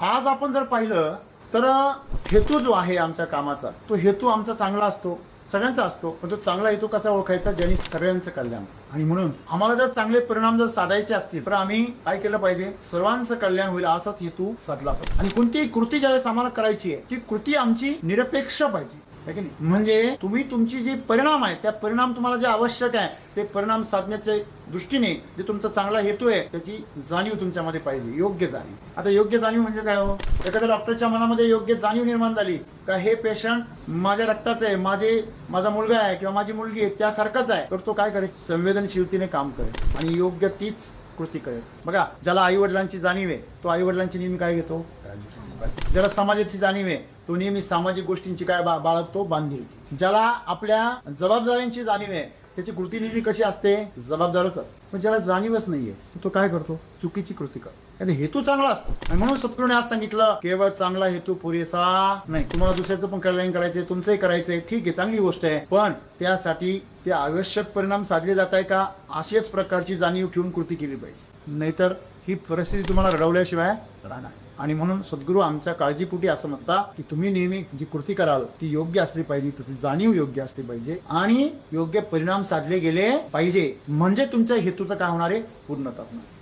आज आपण जर पाहिलं तर हेतू जो आहे आमच्या कामाचा, तो हेतू आमचा चांगला असतो, सगळ्यांचा असतो, पण तो चांगला हेतू कसा ओळखायचा, ज्यांनी सगळ्यांचं कल्याण. आणि म्हणून आम्हाला जर चांगले परिणाम जर साधायचे असतील तर आम्ही काय केलं पाहिजे, सर्वांचं कल्याण होईल असाच हेतू साधला पाहिजे. आणि कोणतीही कृती ज्यावेळेस आम्हाला करायची आहे, ती कृती आमची निरपेक्ष पाहिजे, है की नाही. म्हणजे तुम्ही तुमची जे परिणाम आहे, त्या परिणाम तुम्हाला जे आवश्यक आहे, ते परिणाम साधण्याच्या दृष्टीने जे तुमचा चांगला हेतू आहे, त्याची जाणीव तुमच्यामध्ये पाहिजे, योग्य जाणीव. आता योग्य जाणीव म्हणजे काय हो, एखाद्या डॉक्टरच्या मनामध्ये योग्य जाणीव निर्माण झाली का हे पेशंट माझ्या रक्ताचं आहे, माझा मुलगा आहे किंवा माझी मुलगी आहे, त्यासारखाच आहे, तर तो काय करेल, संवेदनशीलतेने काम करेल आणि योग्य तीच कृती करेल. बघा, ज्याला आई वडिलांची जाणीव आहे, तो आई वडिलांची नेहमी काय घेतो, ज्याला समाजाची जाणीव आहे, तो नेहमी सामाजिक गोष्टींची काय बाळगतो, बांधील. ज्याला आपल्या जबाबदाऱ्यांची जाणीव आहे, त्याची कृती नेहमी कशी असते, जबाबदारच असते. पण ज्याला जाणीवच नाहीये, तो काय करतो, चुकीची कृती करतो. हेतू चांगला असतो. आणि म्हणून सद्गुरूने आज सांगितलं, केवळ चांगला हेतू पुरेसा नाही. तुम्हाला दुसऱ्याचं पण कल्याण करायचंय, तुमचंही करायचंय, ठीक आहे, चांगली गोष्ट आहे, पण त्यासाठी ते आवश्यक परिणाम साधले जात आहे का, अशाच प्रकारची जाणीव ठेवून कृती केली पाहिजे. नाहीतर ही परिस्थिती तुम्हाला रडवल्याशिवाय राहणार. आणि म्हणून सद्गुरू आमच्या काळजीपोटी असं म्हणतात की तुम्ही नेहमी जी कृती कराल ती योग्य असली पाहिजे, त्याची जाणीव योग्य असली पाहिजे आणि योग्य परिणाम साधले गेले पाहिजे, म्हणजे तुमच्या हेतूचं काय होणार आहे, पूर्णता होणार.